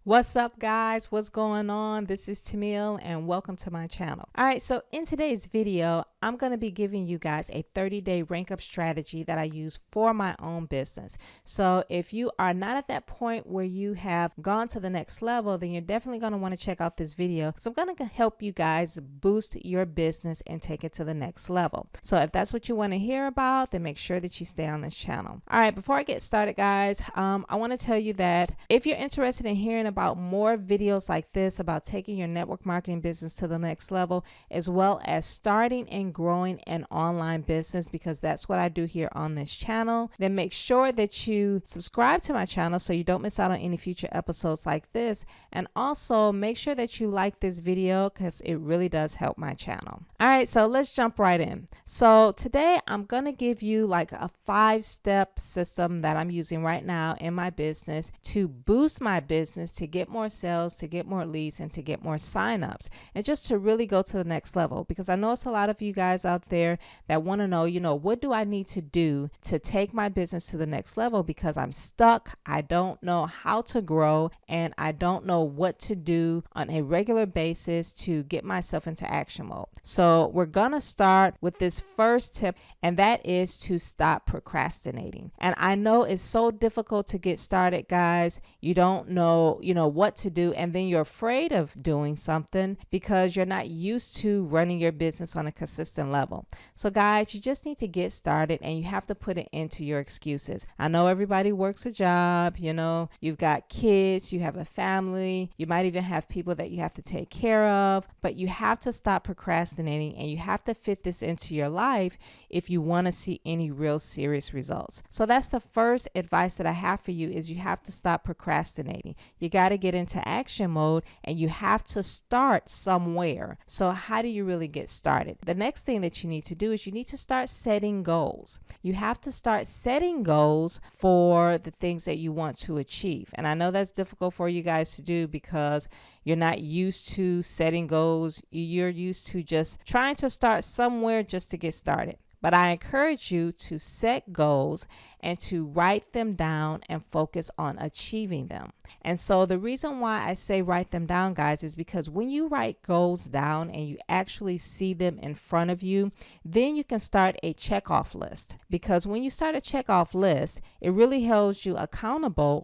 What's up, guys? What's going on? This is Tamil and welcome to my channel. All right, so in today's video, I'm going to be giving you guys a 30-day rank up strategy that I use for my own business. So if you are not at that point where you have gone to the next level, then you're definitely going to want to check out this video. So I'm going to help you guys boost your business and take it to the next level. So if that's what you want to hear about, then make sure that you stay on this channel. All right, before I get started, guys, I want to tell you that if you're interested in hearing about more videos like this about taking your network marketing business to the next level, as well as starting and growing an online business, because that's what I do here on this channel, then make sure that you subscribe to my channel so you don't miss out on any future episodes like this. And also make sure that you like this video because it really does help my channel. All right, so let's jump right in. So today I'm going to give you like a 5-step system that I'm using right now in my business to boost my business, to get more sales, to get more leads, and to get more signups, and just to really go to the next level. Because I know it's a lot of you guys out there that want to know, what do I need to do to take my business to the next level, because I'm stuck. I don't know how to grow, and I don't know what to do on a regular basis to get myself into action mode. So we're gonna start with this first tip, and that is to stop procrastinating. And I know it's so difficult to get started, guys. You don't know, what to do, and then you're afraid of doing something because you're not used to running your business on a consistent level. So guys, you just need to get started, and you have to put it into your excuses. I know everybody works a job, you've got kids, you have a family, you might even have people that you have to take care of, but you have to stop procrastinating, and you have to fit this into your life if you want to see any real serious results. So that's the first advice that I have for you, is you have to stop procrastinating. You got to get into action mode, and you have to start somewhere. So how do you really get started? The next thing that you need to do is you need to start setting goals. You have to start setting goals for the things that you want to achieve. And I know that's difficult for you guys to do because you're not used to setting goals. You're used to just trying to start somewhere just to get started. But I encourage you to set goals and to write them down and focus on achieving them. And so the reason why I say write them down, guys, is because when you write goals down and you actually see them in front of you, then you can start a checkoff list. Because when you start a checkoff list, it really holds you accountable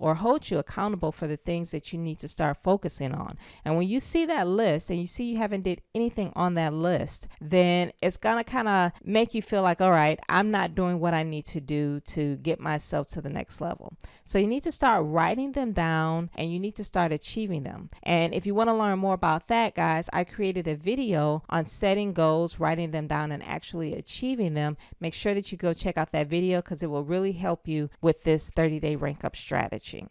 for the things that you need to start focusing on. And when you see that list and you see you haven't did anything on that list, then it's gonna kind of make you feel like, all right, I'm not doing what I need to do to get myself to the next level. So you need to start writing them down, and you need to start achieving them. And if you want to learn more about that, guys, I created a video on setting goals, writing them down, and actually achieving them. Make sure that you go check out that video because it will really help you with this 30-day rank up strategy.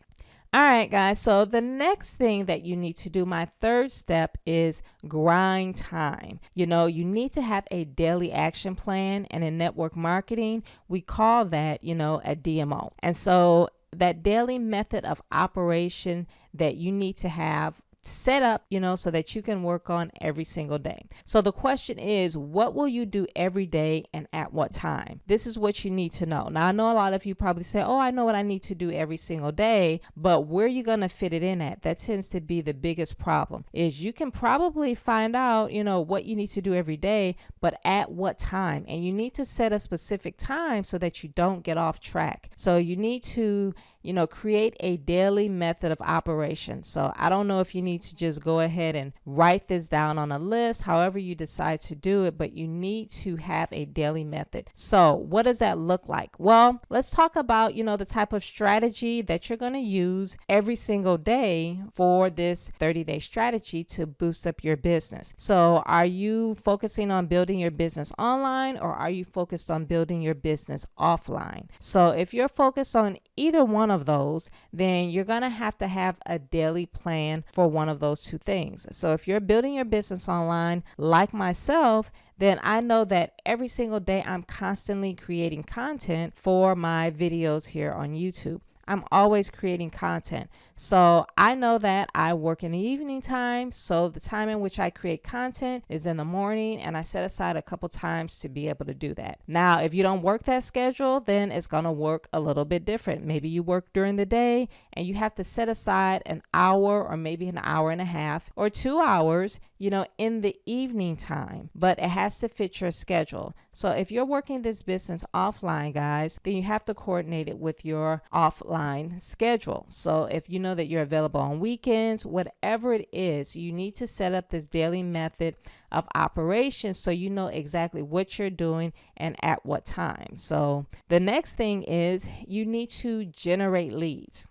All right, guys, so the next thing that you need to do, my third step, is grind time. You need to have a daily action plan, and in network marketing, we call that, a DMO. And so that daily method of operation that you need to have set up, so that you can work on every single day. So the question is, what will you do every day and at what time? This is what you need to know. Now, I know a lot of you probably say, oh, I know what I need to do every single day, but where are you going to fit it in at? That tends to be the biggest problem. Is you can probably find out, what you need to do every day, but at what time? And you need to set a specific time so that you don't get off track. So you need to create a daily method of operation. So I don't know if you need to just go ahead and write this down on a list, however you decide to do it, but you need to have a daily method. So what does that look like? Well, let's talk about, the type of strategy that you're going to use every single day for this 30-day strategy to boost up your business. So are you focusing on building your business online, or are you focused on building your business offline? So if you're focused on either one of those, then you're going to have a daily plan for one of those two things. So if you're building your business online like myself, then I know that every single day I'm constantly creating content for my videos here on YouTube. I'm always creating content. So I know that I work in the evening time. So the time in which I create content is in the morning, and I set aside a couple times to be able to do that. Now, if you don't work that schedule, then it's going to work a little bit different. Maybe you work during the day and you have to set aside an hour or maybe an hour and a half or 2 hours, in the evening time, but it has to fit your schedule. So if you're working this business offline, guys, then you have to coordinate it with your offline schedule. So if you know that you're available on weekends, whatever it is, you need to set up this daily method of operation so you know exactly what you're doing and at what time. So the next thing is you need to generate leads.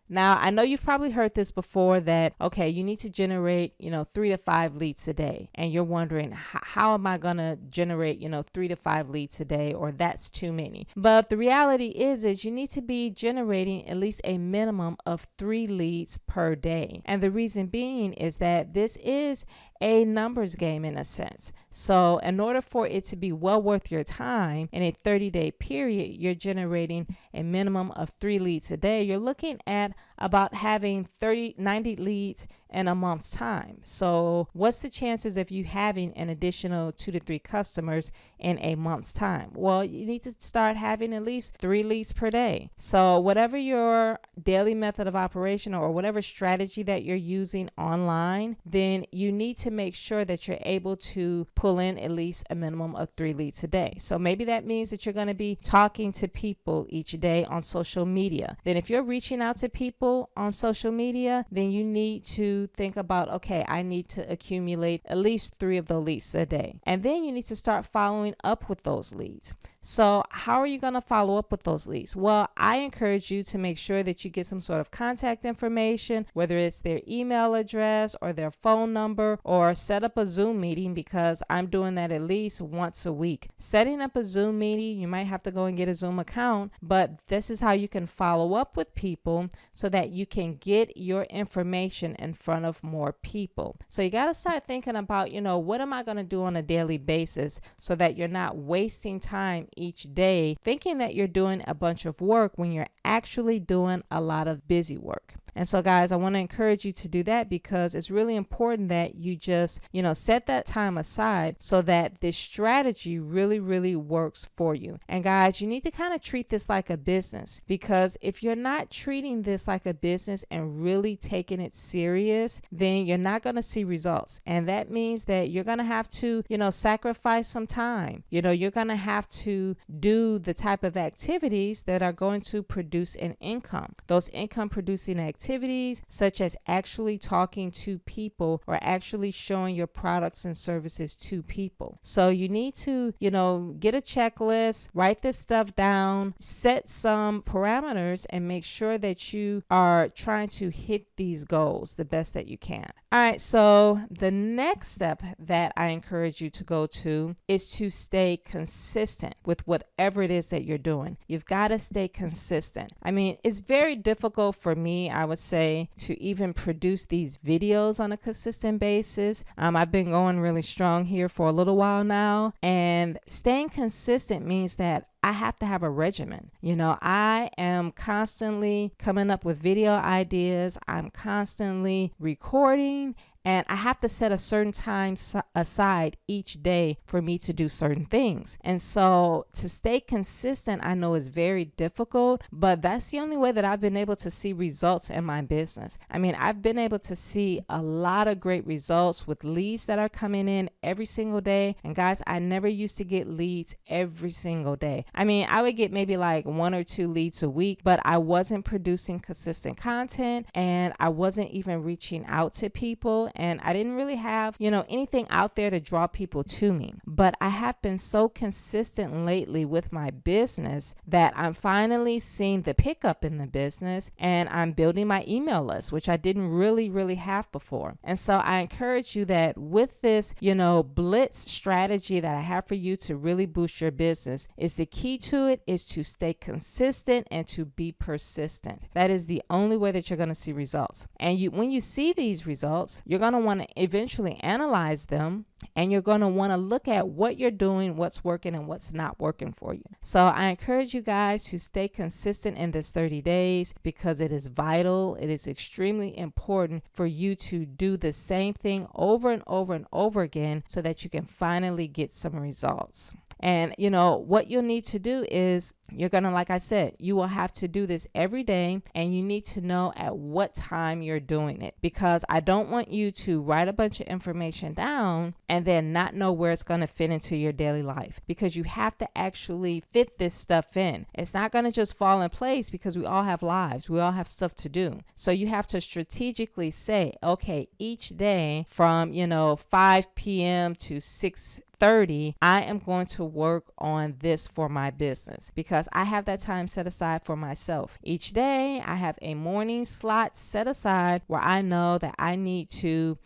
Now, I know you've probably heard this before that, okay, you need to generate, 3 to 5 leads a day. And you're wondering, how am I going to generate, 3 to 5 leads a day, or that's too many? But the reality is you need to be generating at least a minimum of 3 leads per day. And the reason being is that this is a numbers game in a sense. So in order for it to be well worth your time in a 30-day period, you're generating a minimum of 3 leads a day. You're looking at about having 90 leads in a month's time. So what's the chances of you having an additional 2 to 3 customers in a month's time? Well, you need to start having at least 3 leads per day. So whatever your daily method of operation or whatever strategy that you're using online, then you need to make sure that you're able to pull in at least a minimum of 3 leads a day. So maybe that means that you're going to be talking to people each day on social media. Then if you're reaching out to people on social media, then you need to think about, okay, I need to accumulate at least 3 of those leads a day. And then you need to start following up with those leads. So how are you going to follow up with those leads? Well, I encourage you to make sure that you get some sort of contact information, whether it's their email address or their phone number, or set up a Zoom meeting, because I'm doing that at least once a week. Setting up a Zoom meeting, you might have to go and get a Zoom account, but this is how you can follow up with people so that you can get your information in front of more people. So you got to start thinking about, what am I going to do on a daily basis so that you're not wasting time each day thinking that you're doing a bunch of work when you're actually doing a lot of busy work. And so guys, I want to encourage you to do that, because it's really important that you just, set that time aside so that this strategy really, really works for you. And guys, you need to kind of treat this like a business, because if you're not treating this like a business and really taking it serious, then you're not going to see results. And that means that you're going to have to, sacrifice some time. You're going to have to do the type of activities that are going to produce an income. Those income producing activities, such as actually talking to people or actually showing your products and services to people. So you need to, get a checklist, write this stuff down, set some parameters, and make sure that you are trying to hit these goals the best that you can. All right, so the next step that I encourage you to go to is to stay consistent with whatever it is that you're doing. You've got to stay consistent. I mean, it's very difficult for me, I would say, to even produce these videos on a consistent basis. I've been going really strong here for a little while now, and staying consistent means that I have to have a regimen. I am constantly coming up with video ideas. I'm constantly recording, and I have to set a certain time aside each day for me to do certain things. And so to stay consistent, I know is very difficult, but that's the only way that I've been able to see results in my business. I mean, I've been able to see a lot of great results with leads that are coming in every single day. And guys, I never used to get leads every single day. I mean, I would get maybe like 1 or 2 leads a week, but I wasn't producing consistent content, and I wasn't even reaching out to people. And I didn't really have, anything out there to draw people to me. But I have been so consistent lately with my business that I'm finally seeing the pickup in the business, and I'm building my email list, which I didn't really have before. And so I encourage you that with this, blitz strategy that I have for you to really boost your business, is to keep key to it is to stay consistent and to be persistent. That is the only way that you're going to see results. And when you see these results, you're going to want to eventually analyze them, and you're going to want to look at what you're doing, what's working and what's not working for you. So I encourage you guys to stay consistent in this 30 days because it is vital. It is extremely important for you to do the same thing over and over and over again so that you can finally get some results. And what you'll need to do is you're going to, like I said, you will have to do this every day, and you need to know at what time you're doing it, because I don't want you to write a bunch of information down and then not know where it's going to fit into your daily life, because you have to actually fit this stuff in. It's not going to just fall in place because we all have lives. We all have stuff to do. So you have to strategically say, okay, each day from, 5 p.m. to 6:30, I am going to work on this for my business, because I have that time set aside for myself. Each day I have a morning slot set aside where I know that I need to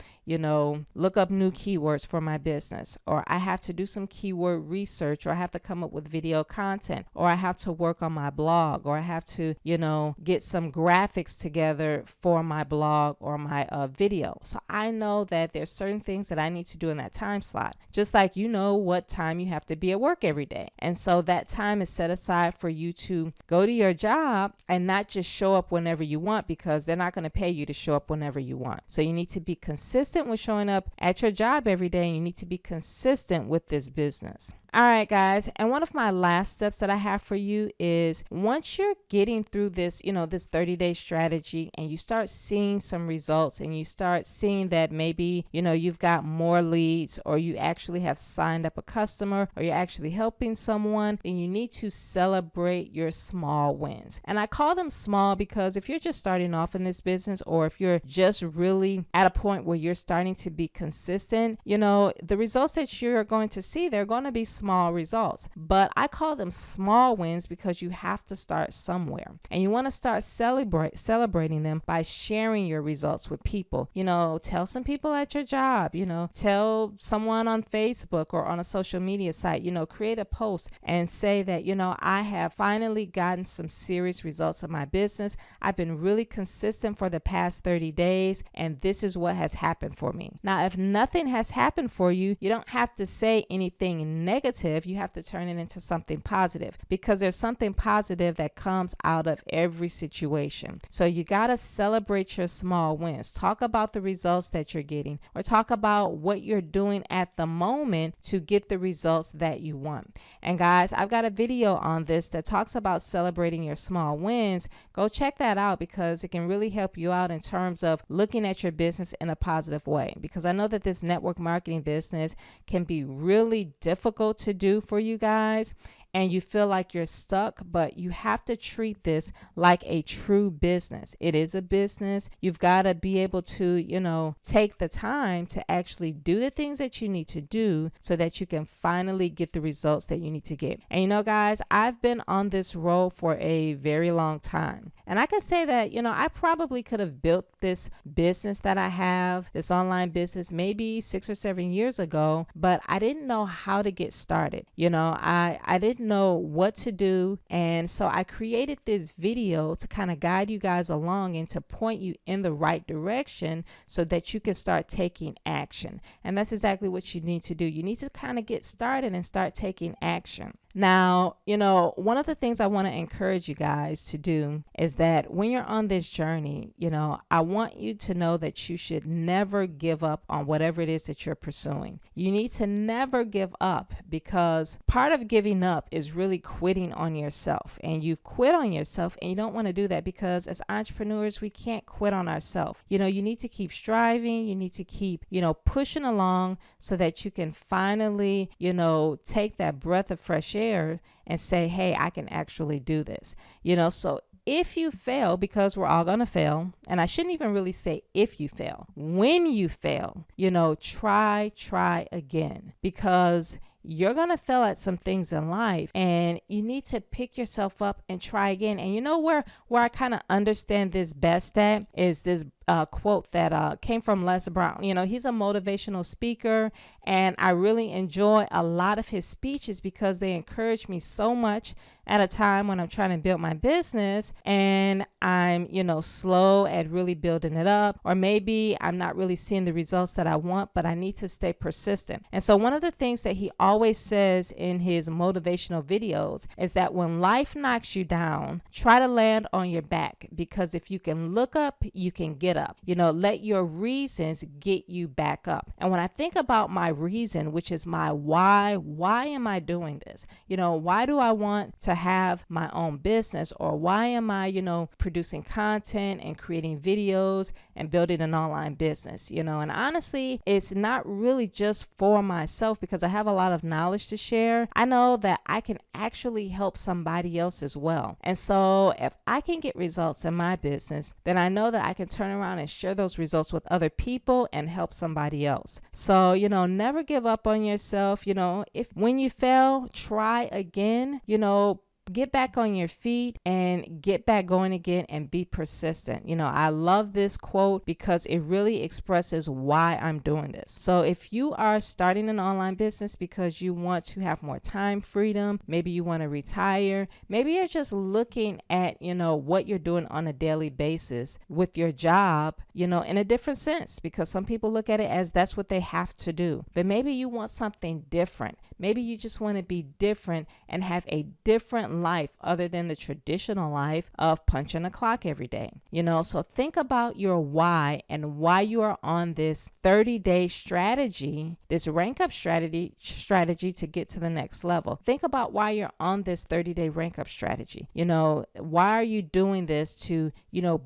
look up new keywords for my business, or I have to do some keyword research, or I have to come up with video content, or I have to work on my blog, or I have to, get some graphics together for my blog or my video. So I know that there's certain things that I need to do in that time slot, just like you know what time you have to be at work every day. And so that time is set aside for you to go to your job and not just show up whenever you want, because they're not going to pay you to show up whenever you want. So you need to be consistent with showing up at your job every day, and you need to be consistent with this business. All right, guys. And one of my last steps that I have for you is, once you're getting through this, this 30-day strategy, and you start seeing some results, and you start seeing that maybe, you've got more leads, or you actually have signed up a customer, or you're actually helping someone, then you need to celebrate your small wins. And I call them small because if you're just starting off in this business, or if you're just really at a point where you're starting to be consistent, the results that you're going to see, they're going to be small results. But I call them small wins because you have to start somewhere, and you want to start celebrating them by sharing your results with people. Tell some people at your job, tell someone on Facebook or on a social media site, create a post and say that, I have finally gotten some serious results in my business. I've been really consistent for the past 30 days, and this is what has happened for me. Now, if nothing has happened for you, you don't have to say anything negative. You have to turn it into something positive, because there's something positive that comes out of every situation. So you got to celebrate your small wins. Talk about the results that you're getting, or talk about what you're doing at the moment to get the results that you want. And guys, I've got a video on this that talks about celebrating your small wins. Go check that out, because it can really help you out in terms of looking at your business in a positive way, because I know that this network marketing business can be really difficult to do for you guys, and you feel like you're stuck, but you have to treat this like a true business. It is a business. You've got to be able to, take the time to actually do the things that you need to do so that you can finally get the results that you need to get. And guys, I've been on this road for a very long time. And I can say that, I probably could have built this business that I have, this online business, maybe 6 or 7 years ago, but I didn't know how to get started. I didn't know what to do. And so I created this video to kind of guide you guys along and to point you in the right direction so that you can start taking action. And that's exactly what you need to do. You need to kind of get started and start taking action. Now, one of the things I want to encourage you guys to do is that when you're on this journey, I want you to know that you should never give up on whatever it is that you're pursuing. You need to never give up, because part of giving up is really quitting on yourself. And you've quit on yourself, and you don't want to do that, because as entrepreneurs, we can't quit on ourselves. You need to keep striving. You need to keep, pushing along so that you can finally, take that breath of fresh air and say, hey, I can actually do this. So if you fail, because we're all going to fail, and I shouldn't even really say if you fail, when you fail, try again, because you're going to fail at some things in life, and you need to pick yourself up and try again. And where I kind of understand this best at is quote that came from Les Brown. You know, he's a motivational speaker, and I really enjoy a lot of his speeches because they encourage me so much at a time when I'm trying to build my business and I'm, slow at really building it up, or maybe I'm not really seeing the results that I want, but I need to stay persistent. And so one of the things that he always says in his motivational videos is that when life knocks you down, try to land on your back, because if you can look up, you can get up. Let your reasons get you back up. And when I think about my reason, which is my why am I doing this? Why do I want to have my own business, or why am I, producing content and creating videos and building an online business, and honestly, it's not really just for myself, because I have a lot of knowledge to share. I know that I can actually help somebody else as well. And so if I can get results in my business, then I know that I can turn around and share those results with other people and help somebody else. So, never give up on yourself. If when you fail, try again, get back on your feet and get back going again and be persistent. I love this quote because it really expresses why I'm doing this. So if you are starting an online business because you want to have more time freedom, maybe you want to retire, maybe you're just looking at, what you're doing on a daily basis with your job, in a different sense, because some people look at it as that's what they have to do. But maybe you want something different. Maybe you just want to be different and have a different life other than the traditional life of punching a clock every day. So think about your why and why you are on this 30-day strategy, this rank up strategy to get to the next level. Think about why you're on this 30-day rank up strategy. Why are you doing this to,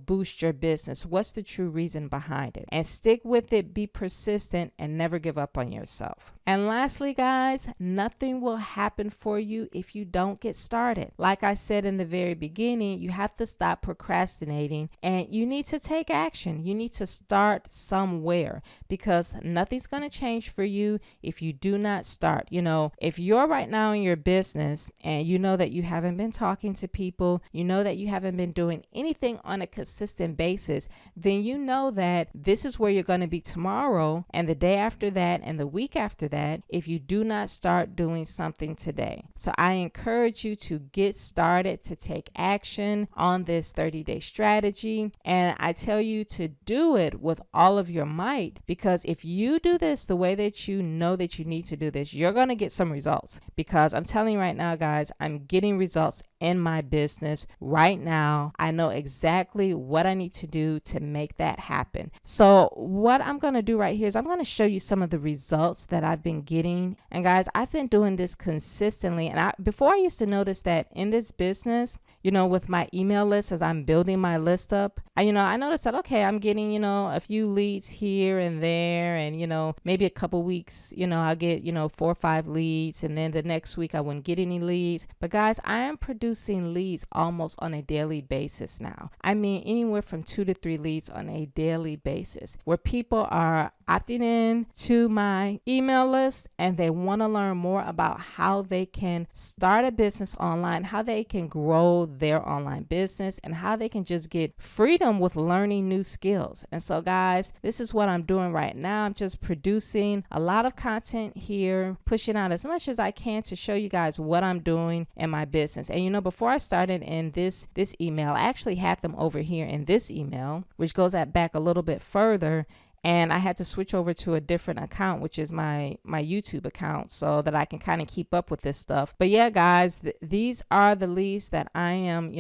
boost your business? What's the true reason behind it? And stick with it, be persistent, and never give up on yourself. And lastly, guys, nothing will happen for you if you don't get started. Like I said in the very beginning, you have to stop procrastinating and you need to take action. You need to start somewhere, because nothing's going to change for you if you do not start. If you're right now in your business and you know that you haven't been talking to people, you know that you haven't been doing anything on a consistent basis, then you know that this is where you're going to be tomorrow and the day after that and the week after that if you do not start doing something today. So I encourage you to get started, to take action on this 30-day strategy. And I tell you to do it with all of your might, because if you do this the way that you know that you need to do this, you're going to get some results. Because I'm telling you right now, guys, I'm getting results in my business right now. I know exactly what I need to do to make that happen. So what I'm going to do right here is I'm going to show you some of the results that I've been getting. And guys, I've been doing this consistently. And before I used to notice that in this business, with my email list, as I'm building my list up, I noticed that, okay, I'm getting, a few leads here and there, and, maybe a couple weeks, I'll get, 4 or 5 leads, and then the next week I wouldn't get any leads. But guys, I am producing leads almost on a daily basis now. I mean, anywhere from 2 to 3 leads on a daily basis, where people are opting in to my email list and they want to learn more about how they can start a business online, how they can grow their online business, and how they can just get freedom with learning new skills. And so guys, this is what I'm doing right now. I'm just producing a lot of content here, pushing out as much as I can to show you guys what I'm doing in my business. And before I started in this email, I actually had them over here in this email, which goes back a little bit further. And I had to switch over to a different account, which is my YouTube account, so that I can kind of keep up with this stuff. But yeah, guys, these are the leads that I am,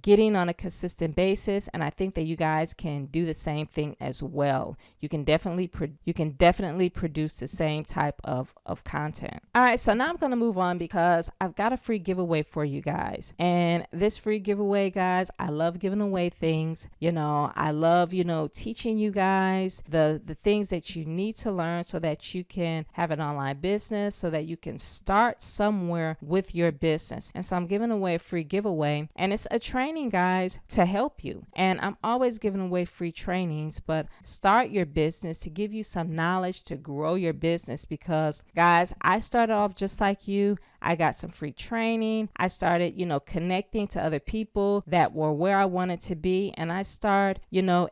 getting on a consistent basis. And I think that you guys can do the same thing as well. You can definitely produce the same type of content. All right, so now I'm going to move on because I've got a free giveaway for you guys. And this free giveaway, guys, I love giving away things. I love, teaching you guys the things that you need to learn so that you can have an online business, so that you can start somewhere with your business. And so I'm giving away a free giveaway, and it's a training, guys, to help you. And I'm always giving away free trainings, but start your business to give you some knowledge to grow your business, because guys, I started off just like you. I got some free training. I started, connecting to other people that were where I wanted to be. And I started,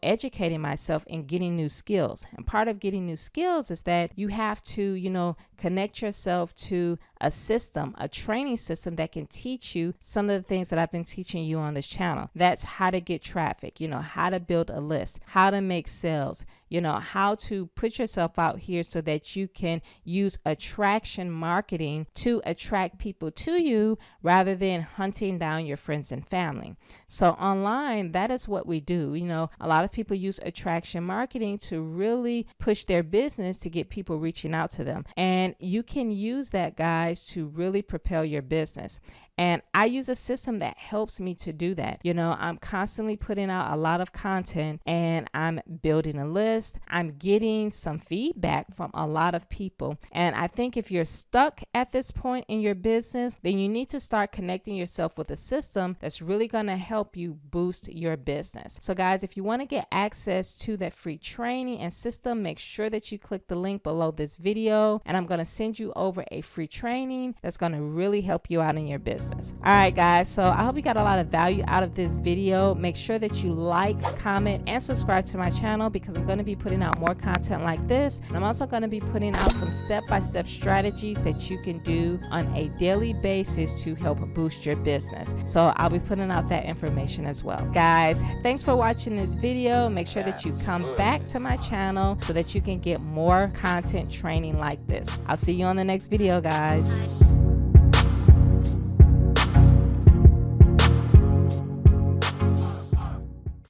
educating myself and getting new skills. And part of getting new skills is that you have to, connect yourself to a system, a training system that can teach you some of the things that I've been teaching you on this channel. That's how to get traffic, how to build a list, how to make sales, how to put yourself out here so that you can use attraction marketing to attract people to you rather than hunting down your friends and family. So online, that is what we do. A lot of people use attraction marketing to really push their business to get people reaching out to them. And you can use that, guys, to really propel your business. And I use a system that helps me to do that. I'm constantly putting out a lot of content, and I'm building a list. I'm getting some feedback from a lot of people. And I think if you're stuck at this point in your business, then you need to start connecting yourself with a system that's really going to help you boost your business. So guys, if you want to get access to that free training and system, make sure that you click the link below this video, and I'm going to send you over a free training that's going to really help you out in your business. All right, guys, so I hope you got a lot of value out of this video. Make sure that you like, comment, and subscribe to my channel, because I'm going to be putting out more content like this. And I'm also going to be putting out some step-by-step strategies that you can do on a daily basis to help boost your business. So I'll be putting out that information as well. Guys, thanks for watching this video. Make sure that you come back to my channel so that you can get more content training like this. I'll see you on the next video, guys.